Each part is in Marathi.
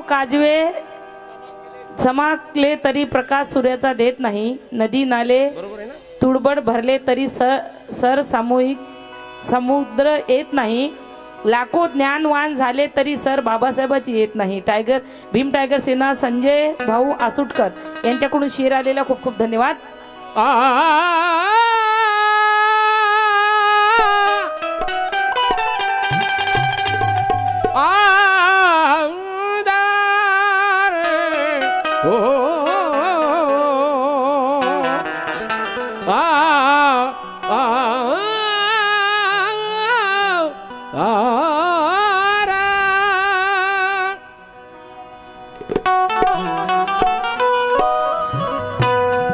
काजवे चमकले तरी प्रकाश सूर्याचा देत नाही, नदी नाले तुडबड भरले तरी सर सामूहिक समुद्र येत नाही, लाखो ज्ञानवान झाले तरी सर बाबासाहेबाची येत नाही. टायगर भीम टायगर सेना संजय भाऊ आसुटकर यांच्याकडून शेर आलेला खूप खूप धन्यवाद.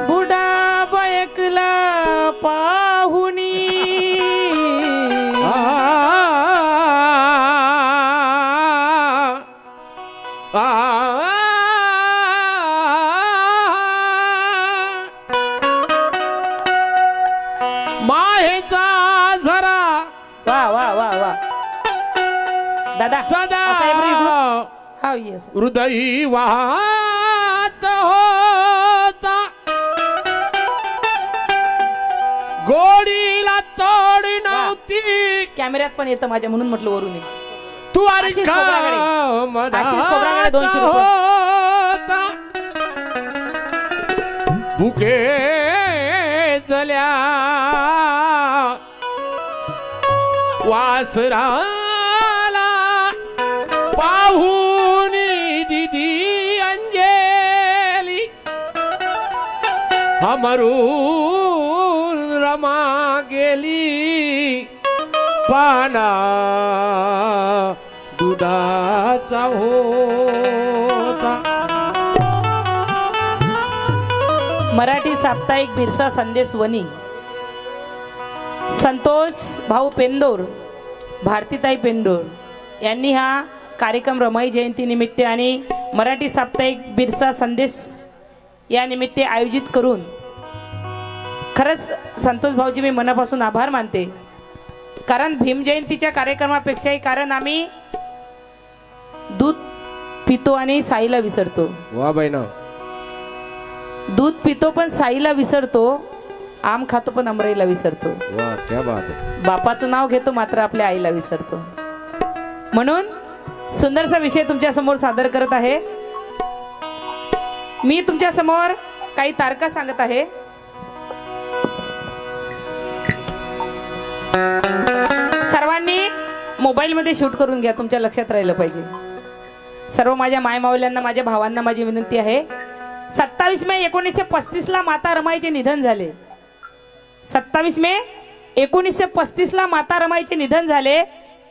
बुडा बयकला पाहुनी माहेचा झरा. वा वा वा वा दादा सदा हाव येस हृदयी वाहत होता, गोडीला तोड नव्हती. कॅमेऱ्यात पण येतं माझ्या म्हणून म्हटलं वरून ये. तू आशिष खोब्रागडे 200 होता, बुके जल्या वासराला पाहुनी दीदी अंजेली, हमरून रमा गेली पाना दुधाचा होता. मराठी साप्ताहिक बिरसा संदेश वनी संतोष भाऊ पेंदोर, भारतीताई पेंदोर यांनी हा कार्यक्रम रमाई जयंती निमित्त आणि मराठी साप्ताहिक बिरसा संदेश या निमित्त आयोजित करून खरंच संतोष भाऊजी मी मनापासून आभार मानते. कारण भीम जयंतीच्या कार्यक्रमापेक्षाही कारण आम्ही दूध पितो आणि साईला विसरतो. वा बाईना, दूध पितो पण साईला विसरतो, आम खातो पण अमराईला विसरतो. वा क्या बात आहे. बापाचं नाव घेतो मात्र आपल्या आईला विसरतो. म्हणून सुंदरसा विषय तुमच्या समोर सादर करत आहे. मी तुमच्या समोर काही तारखा सांगत आहे. सर्वांनी मोबाईल मध्ये शूट करून घ्या, तुमच्या लक्षात राहिलं पाहिजे. सर्व माझ्या मायमावल्यांना, माझ्या भावांना माझी विनंती आहे. 27 मे 1935 ला माता रमाईचे निधन झाले. 27 मे 1935 ला माता रमाईचे निधन झाले.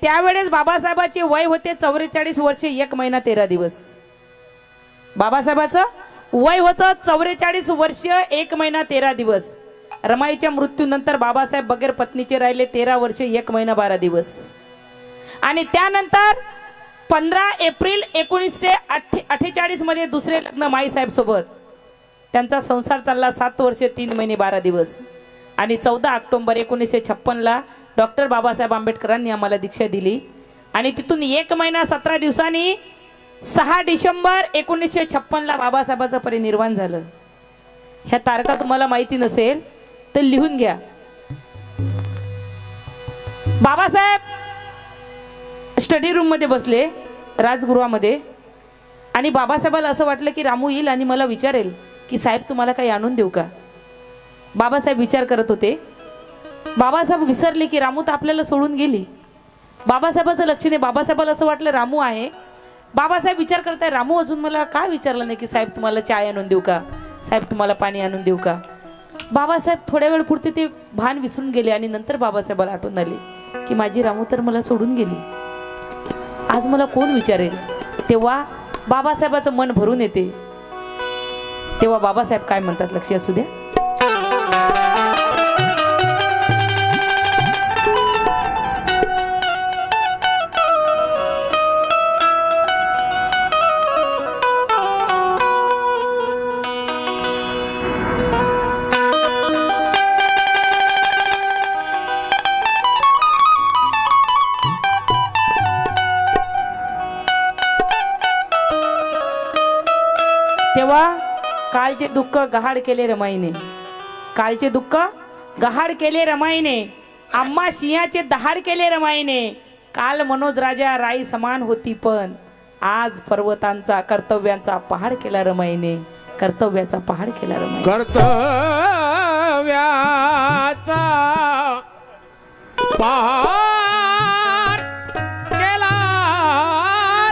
त्यावेळेस बाबासाहेबांचे वय होते 44 वर्षे 1 महिना 13 दिवस. बाबासाहेबांचं वय होतं 44 वर्ष 1 महिना 13 दिवस. रमाईच्या मृत्यूनंतर बाबासाहेब बगैर पत्नीचे राहिले 13 वर्षे 1 महिना 12 दिवस. आणि त्यानंतर 15 एप्रिल 1948 मध्ये दुसरे लग्न माईसाहेब सोबत. त्यांचा संसार चालला 7 वर्षे 3 महिने 12 दिवस. आणि 14 ऑक्टोबर 1956 ला डॉक्टर बाबासाहेब आंबेडकरांनी आम्हाला दीक्षा दिली. आणि तिथून 1 महिना 17 दिवसांनी 6 डिसेंबर 1956 ला बाबासाहेबांचं परिनिर्वाण झालं. ह्या तारखा तुम्हाला माहिती नसेल तर लिहून घ्या. बाबासाहेब स्टडी रूम मध्ये बसले राजगृहामध्ये. आणि बाबासाहेबाला असं वाटलं की रामू येईल आणि मला विचारेल की साहेब तुम्हाला काही आणून देऊ का. बाबासाहेब विचार करत होते. बाबासाहेब विसरले की रामू तर आपल्याला सोडून गेली. बाबासाहेबाचं लक्ष नाही. बाबासाहेबाला असं वाटलं रामू आहे. बाबासाहेब विचार करताय रामू अजून मला का विचारलं नाही की साहेब तुम्हाला चाय आणून देऊ का, साहेब तुम्हाला पाणी आणून देऊ का. बाबासाहेब थोड्या वेळ पुरते ते भान विसरून गेले. आणि नंतर बाबासाहेबाला आठवण आली की माझी रामू तर मला सोडून गेली, आज मला कोण विचारेल. तेव्हा बाबासाहेबाचं मन भरून येते. तेव्हा बाबासाहेब काय म्हणतात लक्ष असू द्या. कालचे दुःख गहाड केले रमाईने, कालचे दुःख गहाड केले रमाईने, आम्हा सिंहाचे दहाड केले रमाईने. काल मनोज राजा राई समान होती, पण आज पर्वतांचा कर्तव्यांचा पहाड केला रमाईने, कर्तव्याचा पहाड केला रमाईने. कर्तव्याचा पहाड केला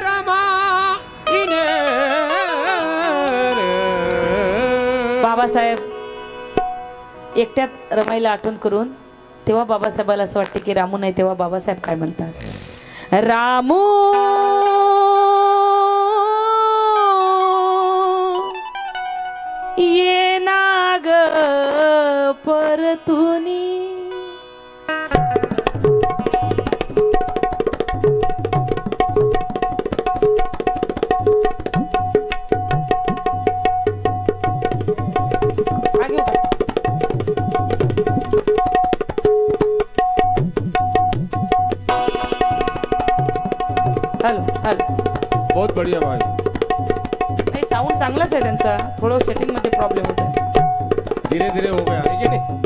रमाईने. बाबासाहेब एकट्यात रमाईला आठवण करून तेव्हा बाबासाहेबाला असं वाटतं की रामू नाही, तेव्हा बाबासाहेब काय म्हणतात, रामू ये नाग परतुनी. हॅलो हॅलो, बहुत बढ़िया भाई. नाही साऊंड चांगलाच आहे त्यांचा, थोडं सेटिंग मध्ये प्रॉब्लेम होत आहे. धीरे धीरे हो गया है कि नहीं.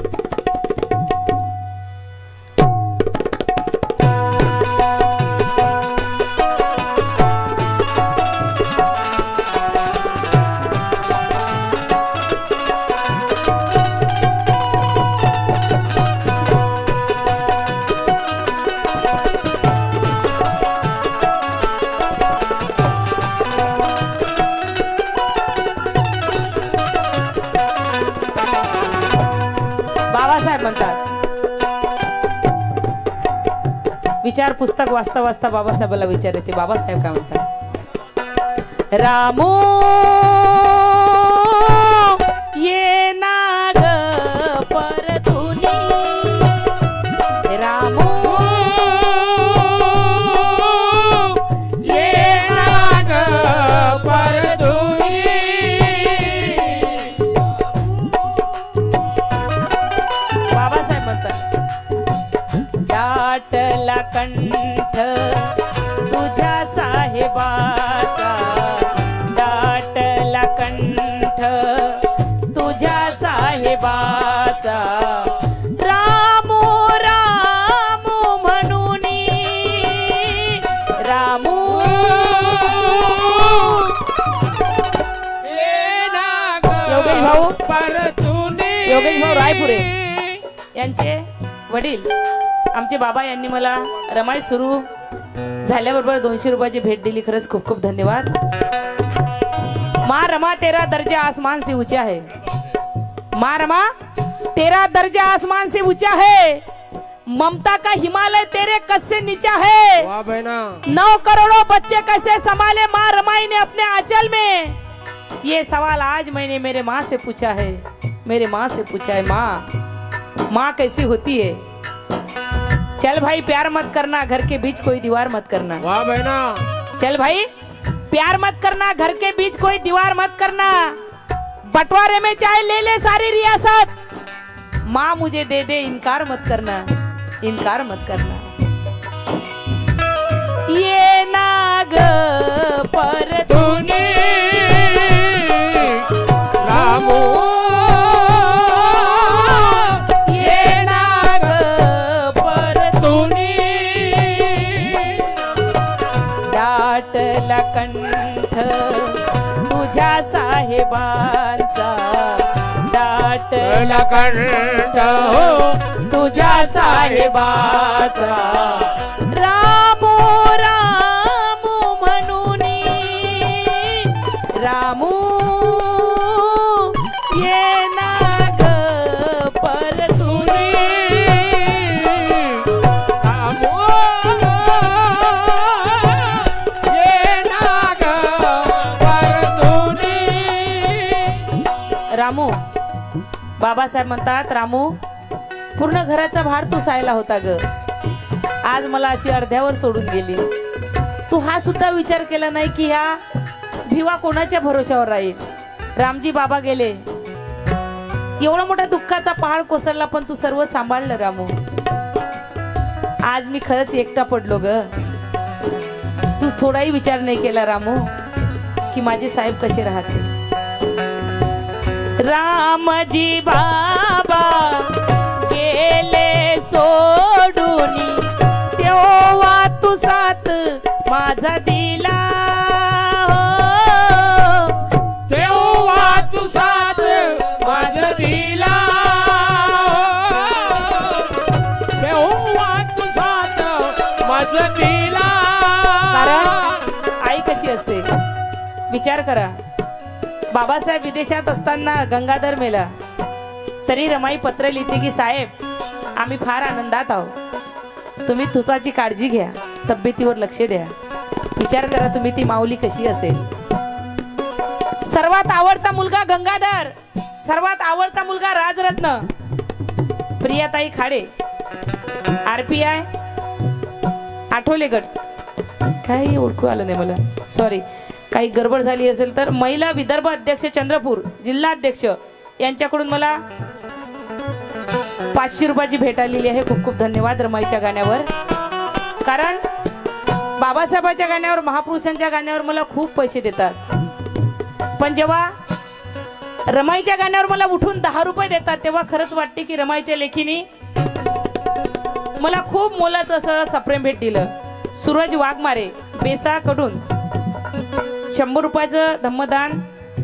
बाबासाहेब म्हणतात, विचार पुस्तक वाचता वाचता बाबासाहेबाला विचार येते. बाबासाहेब काय म्हणतात, रामू ये नाग परतुनी, रामू ये नाग परतुनी. बाबासाहेब म्हणतात, दाटला कंठ तुझ्या साहेबाचा, दाटला कंठ तुझ्या साहेबाचा, रामू रामू म्हणून, रामू ये नाग योगेश भाऊ, परतुनी. योगेश भाऊ रायपुरे यांचे वडील आमचे बाबा यांनी मला रमाई सुरू झाल्याबरोबर 200 रुपयाची भेट दिली. खरंच खूप खूप धन्यवाद. माँ रमा तेरा दर्जा आसमान से ऊंचा है, माँ रमा तेरा दर्जा आसमान से ऊंचा है, ममता का हिमालय तेरे कद से नीचा है, वाह बहना. 9 करोड़ों बच्चे कैसे संभाले माँ रमाई ने अपने आंचल में. ये सवाल आज मैंने मेरे माँ से पूछा है, मेरे माँ से पूछा है, माँ कैसी होती है. चल भाई प्यार मत करना, घर के बीच कोई दीवार मत करना. वाह बहना. चल भाई प्यार मत करना, घर के बीच कोई दीवार मत करना, बंटवारे में चाहे ले ले सारी रियासत, माँ मुझे दे दे इनकार मत करना, इनकार मत करना. ये नाग परतुनी, रामू ये नाग परतुनी, दाटला कंठ तुझ्या साहेबांचा, दाटला कंठ तुझ्या साहेबाचा, रामू रामू म्हणून, रामू ये नाग परतुनी, रामू ये नाग परतुनी. रामू बाबासाहेब म्हणतात, रामू पूर्ण घराचा भार तू सायला होता ग, आज मला अशी अर्ध्यावर सोडून गेली. तू हा सुद्धा विचार केला नाही की ह्या भिवा कोणाच्या भरोश्यावर राहील. रामजी बाबा गेले, एवढा मोठा दुःखाचा पहाड कोसळला, पण तू सर्व सांभाळलं रामू. आज मी खरंच एकटा पडलो ग. तू थोडाही विचार नाही केला रामू की माझे साहेब कसे राहते. रामजी बाबा गेले सोडून तेव्हा तू साथ माझा दिला हो. तेव्हा तू साथ माझा दिला तेव्हा तू साथ माझा दिला. कारण आई कशी असते विचार करा. बाबासाहेब विदेशात असताना गंगाधर मेला तरी रमाई पत्र लिहिते की साहेब आम्ही फार आनंदात आहोत, तुम्ही तुझाची काळजी घ्या, तब्येतीवर लक्ष द्या. विचार करा तुम्ही ती माऊली कशी असेल. सर्वात आवडता मुलगा गंगाधर, सर्वात आवडता मुलगा राजरत्न, प्रियाताई खाडे, RPI आठवले गट, काही ओळखू आलं नाही मला, सॉरी काही गडबड झाली असेल तर. महिला विदर्भ अध्यक्ष चंद्रपूर जिल्हा अध्यक्ष यांच्याकडून मला 500 रुपयाची भेट आलेली आहे. खूप खूप धन्यवाद रमाईच्या गाण्यावर. कारण बाबासाहेबांच्या गाण्यावर, महापुरुषांच्या गाण्यावर मला खूप पैसे देतात, पण जेव्हा रमाईच्या गाण्यावर मला उठून 10 रुपये देतात तेव्हा खरंच वाटते की रमाईच्या लेखीने मला खूप मोलाचं असं सप्रेम भेट दिलं. सूरज वाघमारे बेसाकडून 100 रुपयाचं धम्मदान,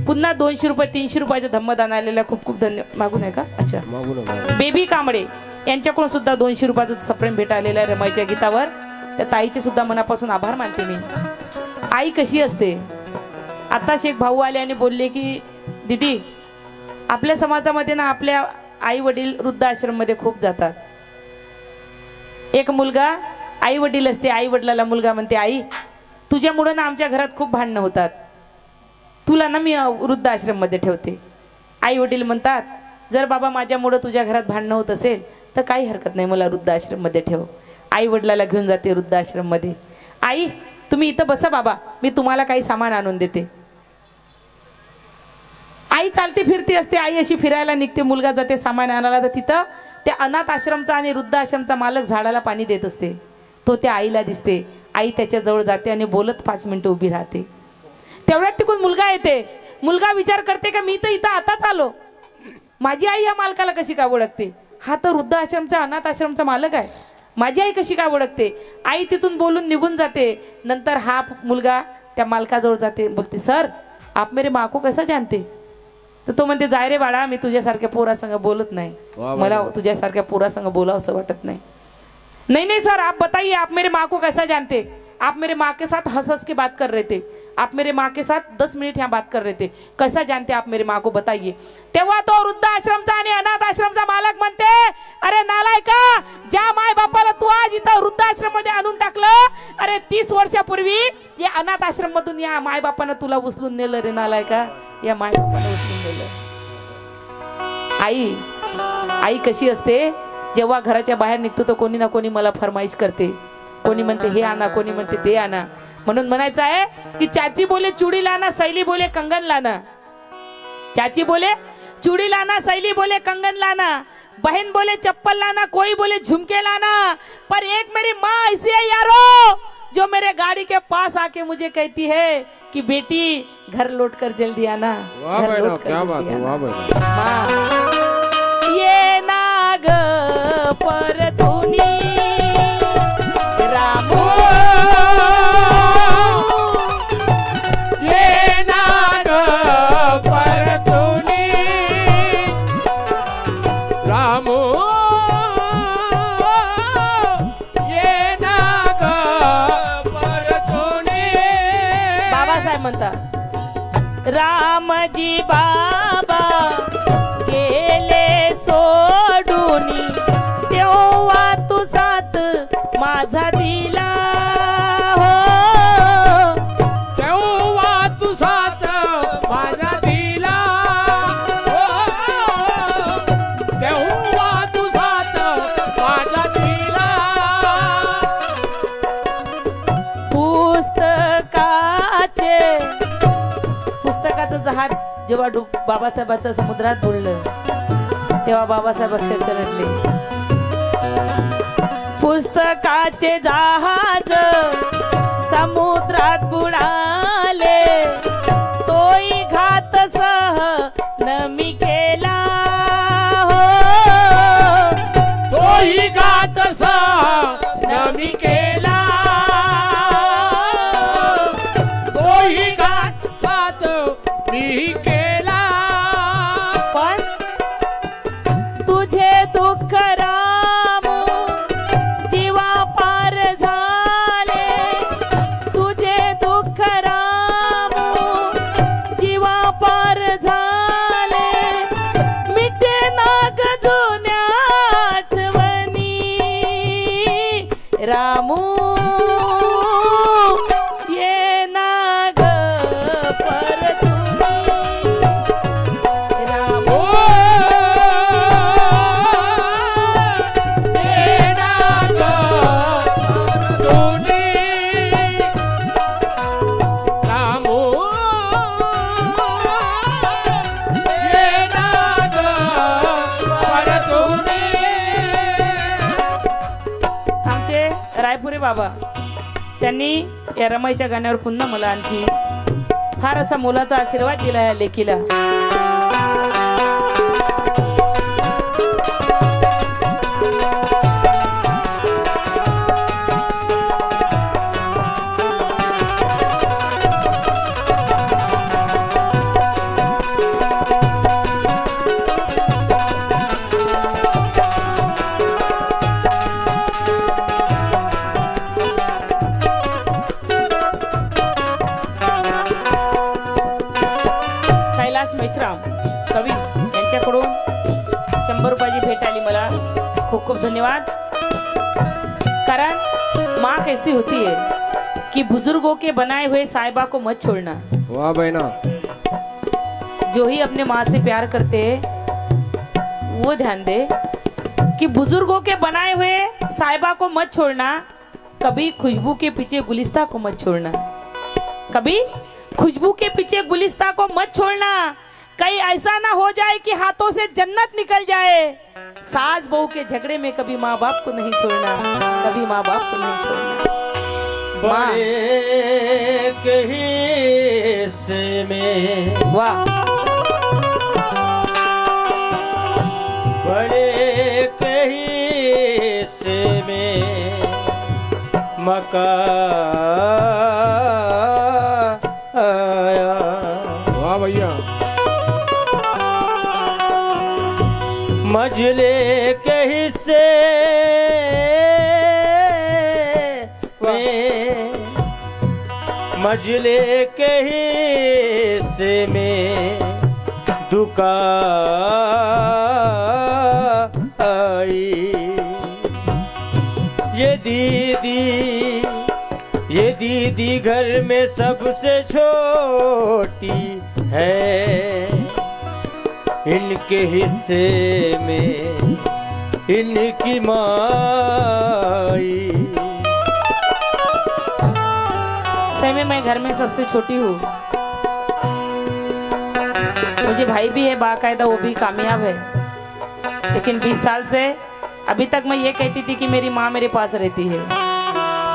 पुन्हा 200 रुपये 300 रुपयाचं धम्मदान आलेलं, खूप खूप धन्यवाद. मागून आहे का? अच्छा. बेबी कांबळे यांच्याकडून सुद्धा 200 रुपयाचं सप्रेम भेट आलेलं आहे रमाईच्या गीतावर. त्या ताईचे सुद्धा मनापासून आभार मानते मी. आई कशी असते. आताच एक भाऊ आले आणि बोलले की दीदी आपल्या समाजामध्ये ना आपल्या आई वडील वृद्धाश्रम मध्ये खूप जातात. एक मुलगा आई वडील असते, आई वडिलाला मुलगा म्हणते आई तुझ्यामुळे ना आमच्या घरात खूप भांडणं होतात, तुला ना मी वृद्धाश्रम मध्ये ठेवते. आई वडील म्हणतात जर बाबा माझ्यामुळे तुझ्या घरात भांडणं होत असेल तर काही हरकत नाही, मला वृद्धाश्रम मध्ये ठेव. आई वडिलाला घेऊन जाते वृद्धाश्रम मध्ये. आई तुम्ही इथं बसा बाबा, मी तुम्हाला काही सामान आणून देते. आई चालती फिरती असते, आई अशी फिरायला निघते, मुलगा जाते सामान आणायला, तर तिथं त्या अनाथ आश्रमचा आणि वृद्धाश्रमचा मालक झाडाला पाणी देत असते. तो त्या आईला दिसते, आई त्याच्या जवळ जाते आणि बोलत 5 मिनिटं उभी राहते. तेवढ्यात तिकडून मुलगा येते. मुलगा विचार करते का मी तर इथं आताच आलो, माझी आई या मालकाला कशी काय ओळखते, हा तर वृद्धाश्रमचा अनाथ आश्रमचा मालक आहे, माझी आई कशी काय ओळखते. आई तिथून बोलून निघून जाते. नंतर हा मुलगा त्या मालकाजवळ जाते, बोलते सर आप मेरे माँ को कैसा जानते. तर तो म्हणते जाय रे बाळा, मी तुझ्यासारख्या पोरासंग बोलत नाही, मला तुझ्यासारख्या पोरासंग बोलावं असं वाटत नाही. नहीं नहीं सर आप बताइए आप मेरे माँ को कैसा जानते, आप मेरे माँ के साथ हंस हंस के बात कर रहे थे, आप मेरे माँ के साथ 10 मिनिट यहाँ बात कर रहे थे, कैसा जानते आप मेरे माँ को बताइए. तेव्हा तो वृद्धाश्रमचा आणि अनाथ आश्रमचा मालक म्हणते अरे नालायका, ज्या माय बापाला तू आज इथं वृद्धाश्रम मध्ये आणून टाकलं, अरे 30 वर्षापूर्वी या अनाथ आश्रम मधून या माय बापानं तुला उचलून नेलं रे नालायका, या माय बापानं उचलून नेलं. आई कशी असते. जेव्हा घराच्या बाहेर निघतो तर कोणी ना कोणी मला फरमाईश करते, कोणी म्हणते हे आणा, कोणी म्हणते ते आणा. म्हणून म्हणायचं आहे की चाची बोले चूड़ी लाना, सैली बोले कंगन लाना. चाची बोले चूड़ी लाना, सैली बोले कंगन लाना, बहन बोले चप्पल लाना, कोई बोले झुमके लाना, पर एक मेरी माँ ऐसी है यारो जो मेरे गाड़ी के पास आके मुझे कहती है कि बेटी घर लौट कर जल्दी आना. क्या बात है, वाह भाई. ये नाग परतुनी रामो, ये नाग परतुनी रामो, ये नाग परतुनी. बाबासाहेब म्हणतात रामजी बाबा गेले सोडून तेव्हा तू साथ माझा दिला हो. तेव्हा तू साथ माझा दिला हो. तेव्हा तू साथ माझा दिला. पुस्तकाचं जहाज जेव्हा बाबासाहेबांच्या समुद्रात बुडलं तेव्हा बाबासाहेब अक्षरशः रडले. पुस्तकाचे जहाज समुद्रात बुडाले, तोही घात सह नमी के तुझे दुःख रामू जीवा पार झाले, तुझे दुःख रामू जीवा पार झाले, मिटे नाग जुन्या आठवणी रामू ये नाग परतुनी रामू आमचे रायपुरे बाबा त्यांनी या रमाईच्या गाण्यावर पुन्हा मला आणखी फार असा मोलाचा आशीर्वाद दिला या लेकीला. कवी यांच्याकडून 100 रुपयाची भेट आली मला. खूप खूप धन्यवाद. कारण माँ कैसी होती है कि बुजुर्गों के बनाए हुए साहिबा को मत छोड़ना. वाह बहना. जो ही अपने माँ से प्यार करते हैं वो ध्यान दे कि बुजुर्गों के बनाए हुए साहिबा को मत छोड़ना. कभी खुशबू के पीछे गुलिस्ता को मत छोड़ना. कभी खुशबू के पीछे गुलिस्ता को मत छोड़ना. कहीं ऐसा ना हो जाए कि हाथों से जन्नत निकल जाए. सास बहू के झगड़े में कभी माँ बाप को नहीं छोड़ना, कभी माँ बाप को नहीं छोड़ना. बड़े कहीं से में वाह. बड़े कहीं से में मका आया. वाह भैया. मजले के हिस्से में, मजले के हिस्से में दुका आई. ये दीदी घर में सबसे छोटी है. इनके हिस्से में इनकी माई. सही में मैं घर में सबसे छोटी हूँ. मुझे भाई भी है बाकायदा, वो भी कामयाब है. लेकिन 20 साल से अभी तक मैं ये कहती थी कि मेरी माँ मेरे पास रहती है.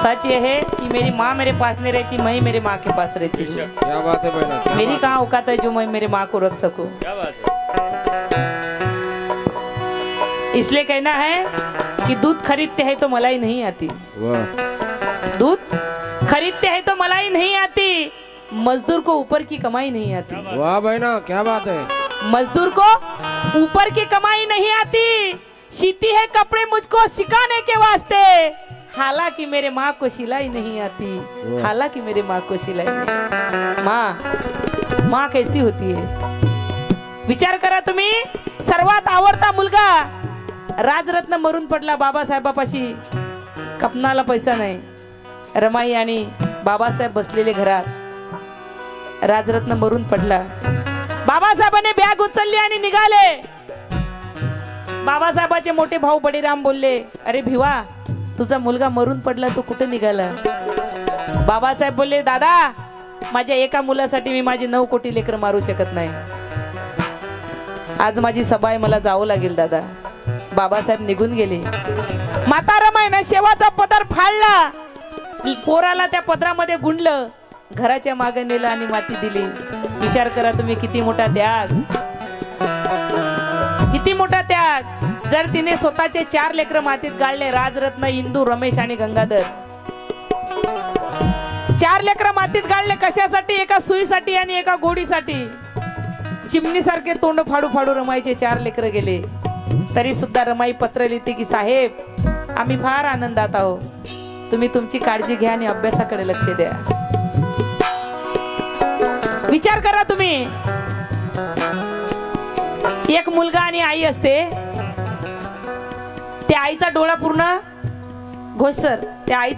सच ये है कि मेरी माँ मेरे पास नहीं रहती, मैं ही मेरे माँ के पास रहती हूँ. क्या बात है बहना. मेरी कहाँ औकात है जो मैं मेरे माँ को रख सकूं. क्या बात है. इसलिए कहना है कि दूध खरीदते हैं तो मलाई नहीं आती. वाह. दूध खरीदते हैं तो मलाई नहीं आती. मजदूर को ऊपर की कमाई नहीं आती. वाह बहना. क्या बात है. मजदूर को ऊपर की कमाई नहीं आती. सीती है कपड़े मुझको सिखाने के वास्ते. हालांकि मेरे माँ को सिलाई नहीं आती. हालांकि मेरे माँ को सिलाई नहीं. माँ कैसी होती है विचार करा तुम्ही. सर्वात आवडता मुलगा राजरत्न मरून पडला बाबासाहेबापाशी. कपनाला पैसा नाही. रमाई आणि बाबासाहेब बसलेले घरात. राजरत्न मरून पडला. बाबासाहेबांनी बॅग उचलली आणि निघाले. बाबासाहेबाचे मोठे भाऊ बडीराम बोलले, अरे भिवा, तुझा मुलगा मरून पडला, तू कुठे निघाला. बाबासाहेब बोलले, दादा, माझ्या एका मुलासाठी मी माझी 9 कोटी लेकर मारू शकत नाही. आज माझी सभा आहे, मला जावं लागेल दादा. बाबासाहेब निघून गेले. माता रमाईनं शेवाचा पदर फाडला. पोराला त्या पदरामध्ये गुंडलं. घराच्या मागे नेलं आणि माती दिली. विचार करा तुम्ही, किती मोठा त्याग, किती मोठा त्याग. जर तिने स्वतःचे 4 लेकर मातीत गाळले, राजरत्न, इंदू, रमेश आणि गंगाधर, 4 लेकर मातीत गाळले. कशासाठी? एका सुईसाठी आणि एका गोडीसाठी. चिमणीसारखे तोंड फाडू फाडू रमाईचे 4 लेकर गेले. तरी सुद्धा रमाई पत्र लिहिते की साहेब आम्ही फार आनंदात आहोत, तुम्ही तुमची काळजी घ्या आणि अभ्यासाकडे लक्ष द्या. विचार करा तुम्ही, एक मुलगा आणि आई असते, त्या आईचा डोळा पूर्ण घोषसर, त्या आईचा